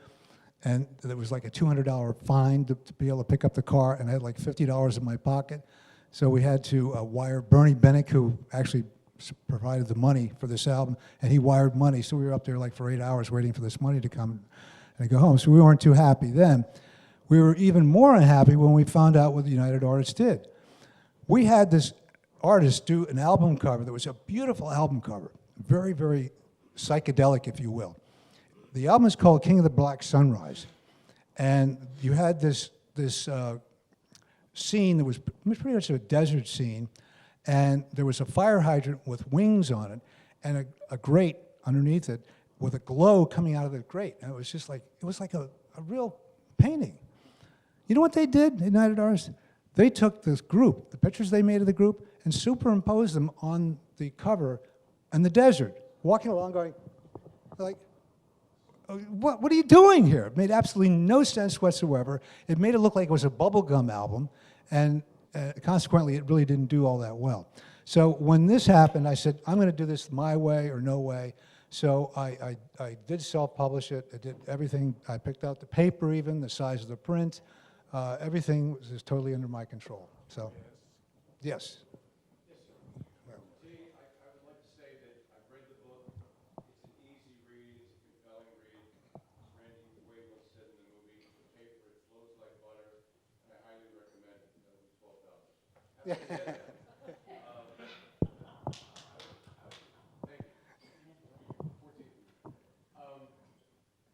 And there was like a $200 fine to be able to pick up the car, and I had like $50 in my pocket. So we had to wire Bernie Bennett, who actually provided the money for this album, and he wired money. So we were up there like for 8 hours waiting for this money to come and go home. So we weren't too happy then. We were even more unhappy when we found out what the United Artists did. We had this artist do an album cover that was a beautiful album cover, very, very psychedelic, if you will. The album is called King of the Black Sunrise, and you had this scene that was pretty much a desert scene, and there was a fire hydrant with wings on it, and a grate underneath it with a glow coming out of the grate, and it was just like a real painting. You know what they did, United Artists? They took this group, the pictures they made of the group, and superimposed them on the cover in the desert, walking along going, like, what are you doing here? It made absolutely no sense whatsoever. It made it look like it was a bubblegum album, and consequently, it really didn't do all that well. So when this happened, I said, I'm going to do this my way or no way. So I did self-publish it. I did everything. I picked out the paper even, the size of the print. Everything was totally under my control. So, yes. I would like to say that I've read the book. It's an easy read. It's a compelling read. As Randy Wavel said in the movie, the paper, it flows like butter, and I highly recommend it. It was $12. Having said that, thank you. 14.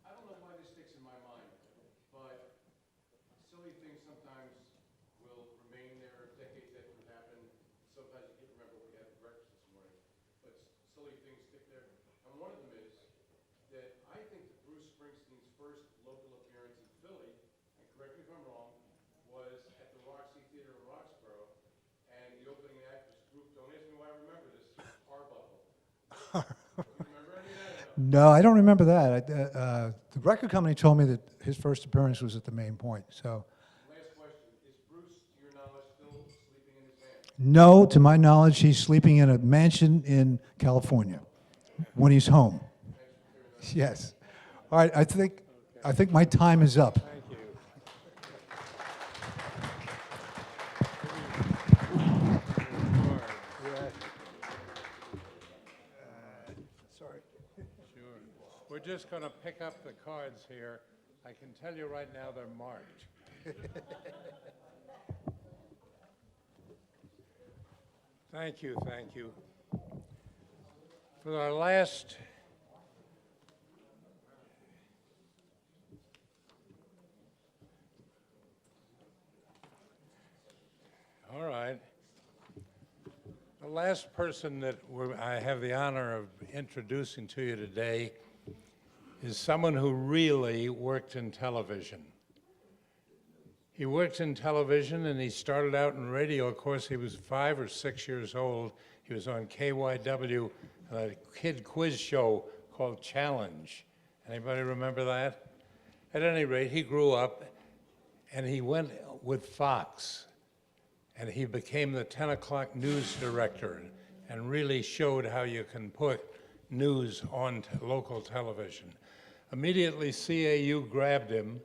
I don't know why this sticks in my mind, but silly things sometimes will remain there decades after it happened. Sometimes you can't remember what you had for breakfast this morning, but silly things stick there. And one of them is that I think that Bruce Springsteen's first local appearance in Philly, and correct me if I'm wrong, was at the Roxy Theater in Roxborough, and the opening act was group, don't ask me why I remember this, Arbuckle. Do you remember any of that? No, I don't remember that. The record company told me that his first appearance was at the Main Point. So, Last question, is Bruce, to your knowledge, still sleeping in his van? no, to my knowledge, he's sleeping in a mansion in California when he's home. Yes. All right. I think my time is up. Thank you. Sorry. Sure. We're just going to pick up the cards here. I can tell you right now they're marked. Thank you, thank you. For our last all right. The last person that I have the honor of introducing to you today is someone who really worked in television. He worked in television and he started out in radio. Of course, he was 5 or 6 years old. He was on KYW, a kid quiz show called Challenge. Anybody remember that? At any rate, he grew up and he went with Fox. And he became the 10 o'clock news director and really showed how you can put news on local television. Immediately, CAU grabbed him,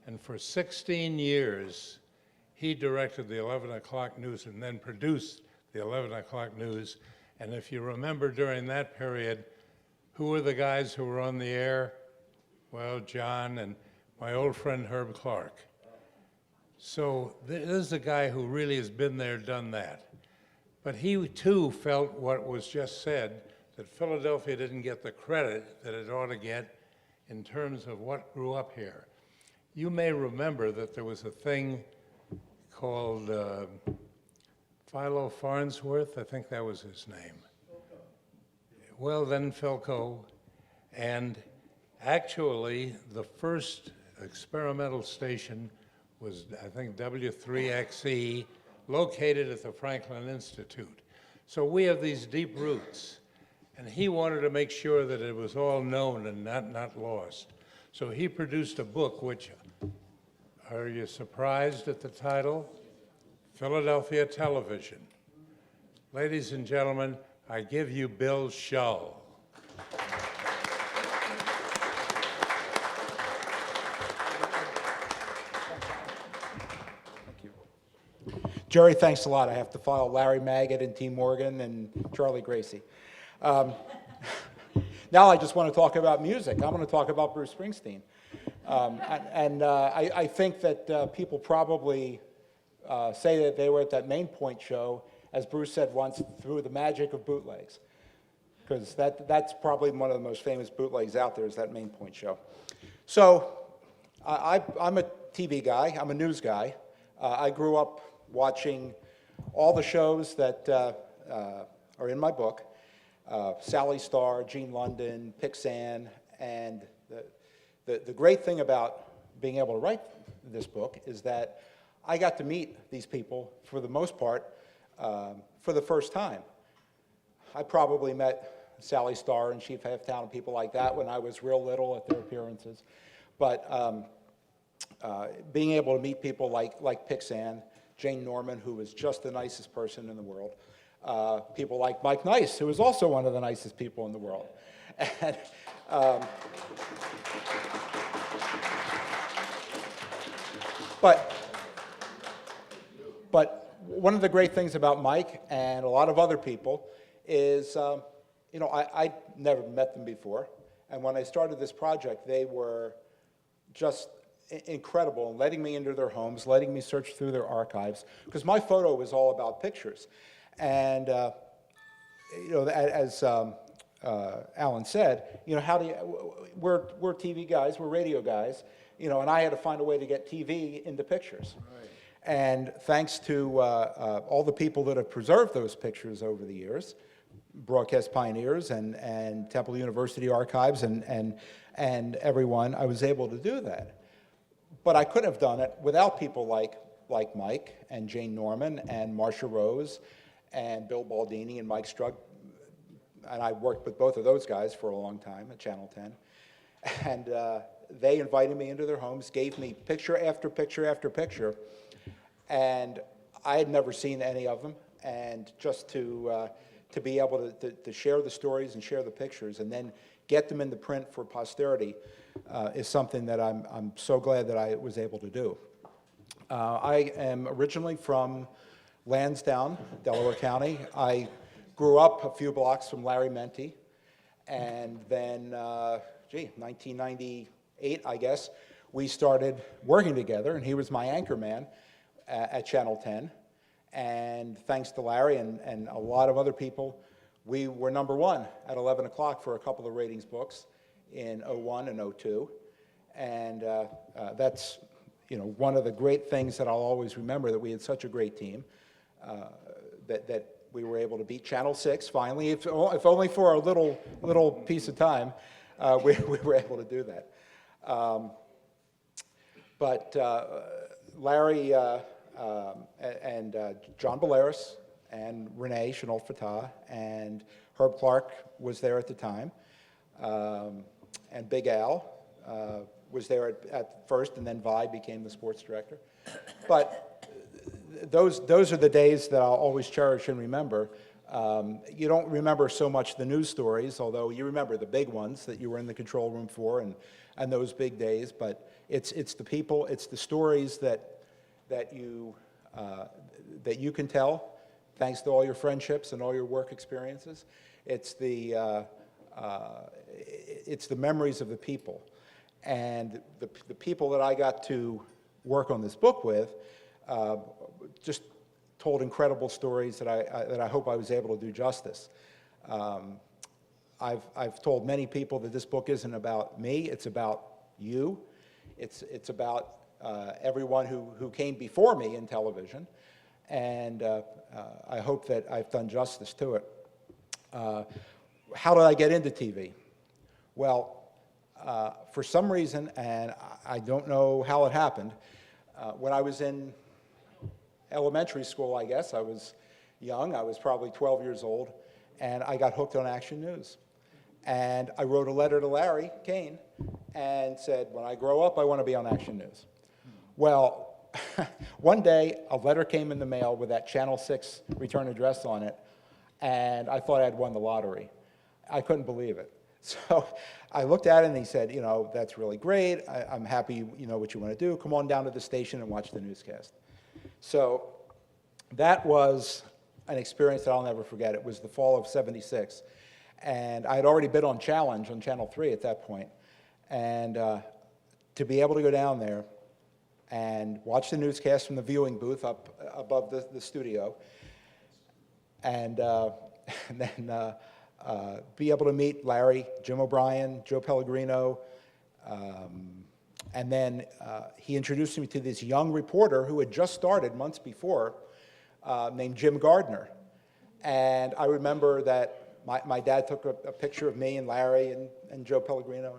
and for 16 years, he directed the 11 o'clock news and then produced the 11 o'clock news. And if you remember during that period, who were the guys who were on the air? Well, John and my old friend Herb Clark. So this is a guy who really has been there, done that. But he too felt what was just said, that Philadelphia didn't get the credit that it ought to get in terms of what grew up here. You may remember that there was a thing called Philo Farnsworth, I think that was his name. Well, then Philco, and actually the first experimental station was, I think, W3XE, located at the Franklin Institute. So we have these deep roots, and he wanted to make sure that it was all known and not lost. So he produced a book, which, are you surprised at the title? Philadelphia Television. Ladies and gentlemen, I give you Bill Shull. Jerry, thanks a lot. I have to file Larry Maggett and T. Morgan and Charlie Gracie. Now I just want to talk about music. I'm going to talk about Bruce Springsteen. I think that people probably say that they were at that Main Point show as Bruce said once, through the magic of bootlegs. Because that's probably one of the most famous bootlegs out there is that Main Point show. So I'm a TV guy. I'm a news guy. I grew up watching all the shows that are in my book. Sally Starr, Gene London, Pixan, and the great thing about being able to write this book is that I got to meet these people, for the most part, for the first time. I probably met Sally Starr and Chief Halftown and people like that when I was real little at their appearances. But being able to meet people like Pixan, Jane Norman, who was just the nicest person in the world, people like Mike Nice, who was also one of the nicest people in the world. And, but one of the great things about Mike and a lot of other people is, you know, I'd never met them before. And when I started this project, they were just incredible in letting me into their homes, letting me search through their archives, because my photo was all about pictures. And, you know, as Alan said, you know, how do you, we're TV guys, we're radio guys, you know, and I had to find a way to get TV into pictures. Right. And thanks to all the people that have preserved those pictures over the years, broadcast pioneers and Temple University archives and everyone, I was able to do that. But I couldn't have done it without people like Mike and Jane Norman and Marcia Rose and Bill Baldini and Mike Strug. And I worked with both of those guys for a long time at Channel 10. And they invited me into their homes, gave me picture after picture after picture. And I had never seen any of them. And just to be able to share the stories and share the pictures and then get them into print for posterity is something that I'm so glad that I was able to do. I am originally from Lansdowne, Delaware County. I grew up a few blocks from Larry Menti, and then, 1998, I guess, we started working together, and he was my anchor man at Channel 10. And thanks to Larry and a lot of other people, we were #1 at 11 o'clock for a couple of ratings books in '01 and '02. And that's, you know, one of the great things that I'll always remember, that we had such a great team, that we were able to beat Channel 6 finally, if only for a little piece of time, we were able to do that. But Larry and John Belaris and Renee Chenault-Fatah and Herb Clark was there at the time, and Big Al was there at first, and then Vi became the sports director. But those are the days that I'll always cherish and remember. You don't remember so much the news stories, although you remember the big ones that you were in the control room for and those big days. But it's the people, it's the stories that you can tell, thanks to all your friendships and all your work experiences. It's the memories of the people. And the people that I got to work on this book with just told incredible stories that I hope I was able to do justice. I've told many people that this book isn't about me, it's about you. It's about everyone who came before me in television, and I hope that I've done justice to it. How did I get into TV? Well, for some reason, and I don't know how it happened, when I was in elementary school, I guess, I was young, I was probably 12 years old, and I got hooked on Action News. And I wrote a letter to Larry Kane and said, when I grow up, I want to be on Action News. Well, one day, a letter came in the mail with that Channel 6 return address on it, and I thought I'd won the lottery. I couldn't believe it. So I looked at it, and he said, you know, that's really great. I'm happy you know what you want to do. Come on down to the station and watch the newscast. So that was an experience that I'll never forget. It was the fall of '76. And I had already been on Challenge on Channel 3 at that point. And to be able to go down there and watch the newscast from the viewing booth up above the studio, and, and then be able to meet Larry, Jim O'Brien, Joe Pellegrino, and then he introduced me to this young reporter who had just started months before, named Jim Gardner. And I remember that my dad took a picture of me and Larry and Joe Pellegrino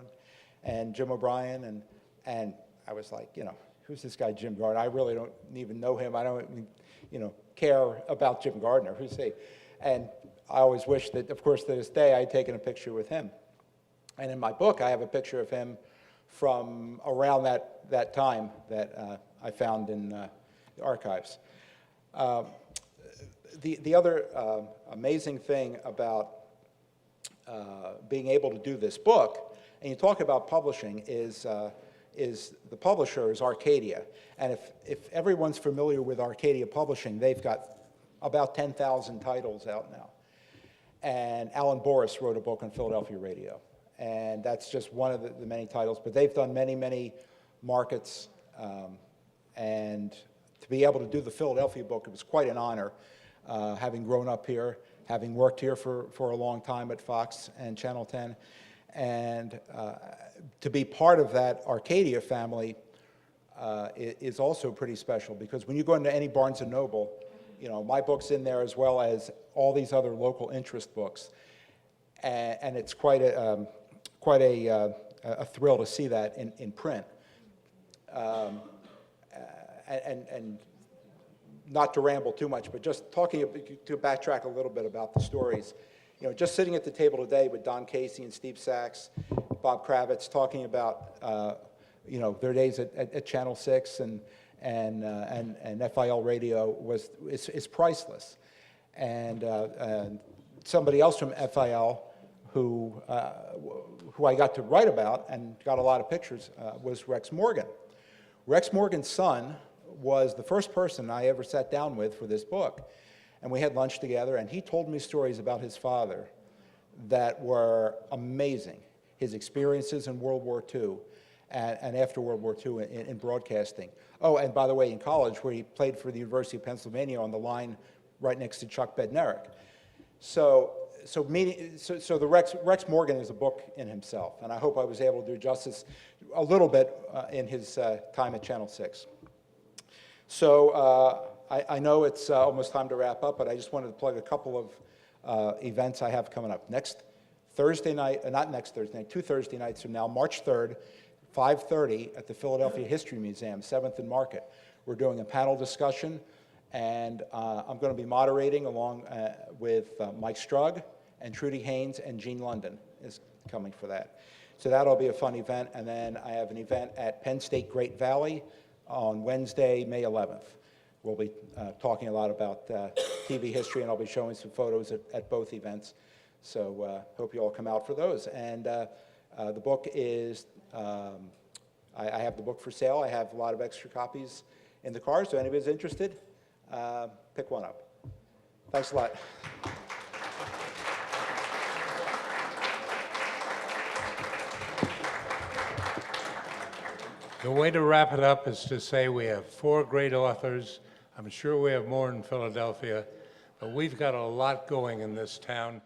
and Jim O'Brien, and I was like, you know, who's this guy Jim Gardner? I really don't even know him. I don't, you know, care about Jim Gardner. Who's he? And I always wish that, of course, to this day, I'd taken a picture with him. And in my book, I have a picture of him from around that time that I found in the archives. The other amazing thing about being able to do this book, and you talk about publishing, is the publisher is Arcadia. And if everyone's familiar with Arcadia Publishing, they've got about 10,000 titles out now. And Alan Boris wrote a book on Philadelphia radio. And that's just one of the many titles. But they've done many, many markets. And to be able to do the Philadelphia book, it was quite an honor, having grown up here, having worked here for a long time at Fox and Channel 10. And to be part of that Arcadia family is also pretty special, because when you go into any Barnes & Noble, you know, my book's in there as well as all these other local interest books. And it's quite a thrill to see that in print. And not to ramble too much, but just talking, to backtrack a little bit about the stories. You know, just sitting at the table today with Don Casey and Steve Sachs, Bob Kravitz, talking about, you know, their days at Channel 6 and FIL radio is priceless. And somebody else from FIL who I got to write about and got a lot of pictures was Rex Morgan. Rex Morgan's son was the first person I ever sat down with for this book. And we had lunch together, and he told me stories about his father that were amazing. His experiences in World War II and after World War II in broadcasting. Oh, and by the way, in college, where he played for the University of Pennsylvania on the line right next to Chuck Bednarik. So the Rex Morgan is a book in himself, and I hope I was able to do justice a little bit in his time at Channel 6. So I know it's almost time to wrap up, but I just wanted to plug a couple of events I have coming up. Next Thursday night, not next Thursday night, 2 Thursday nights from now, March 3rd, 5:30 at the Philadelphia History Museum, 7th and Market. We're doing a panel discussion, and I'm going to be moderating along with Mike Strug and Trudy Haynes, and Gene London is coming for that. So that'll be a fun event. And then I have an event at Penn State Great Valley on Wednesday, May 11th. We'll be talking a lot about TV history, and I'll be showing some photos at both events. So hope you all come out for those. And the book is, I have the book for sale. I have a lot of extra copies in the car, so anybody's interested, pick one up. Thanks a lot. The way to wrap it up is to say we have 4 great authors. I'm sure we have more in Philadelphia, but we've got a lot going in this town.